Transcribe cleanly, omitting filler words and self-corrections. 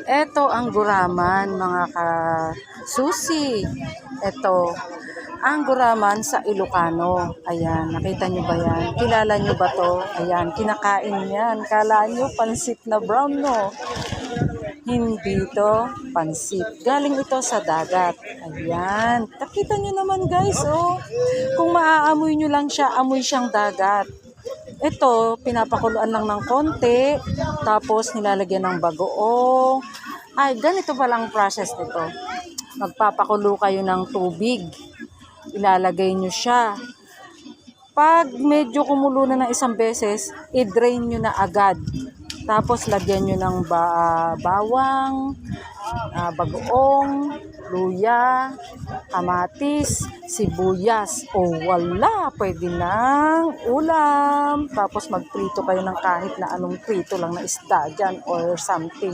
Eto ang guraman, mga ka-susi. Eto, ang guraman sa Ilocano. Ayan, nakita nyo ba yan? Kilala nyo ba to? Ayan, kinakain yan. Kala nyo pansit na brown, no? Hindi to pansit. Galing ito sa dagat. Ayan. Nakita nyo naman guys, oh. Kung maaamoy nyo lang siya, amoy siyang dagat. Ito, pinapakuluan lang ng konti, tapos nilalagyan ng bagoong. Ay, ganito palang process nito. Magpapakulo kayo ng tubig. Ilalagay nyo siya. Pag medyo kumulo na ng isang beses, i-drain nyo na agad. Tapos lagyan nyo ng bawang, bagoong, luya, kamatis, sibuyas. O wala, pwede ng ulam. Tapos magprito kayo ng kahit na anong prito lang na isda dyan or something.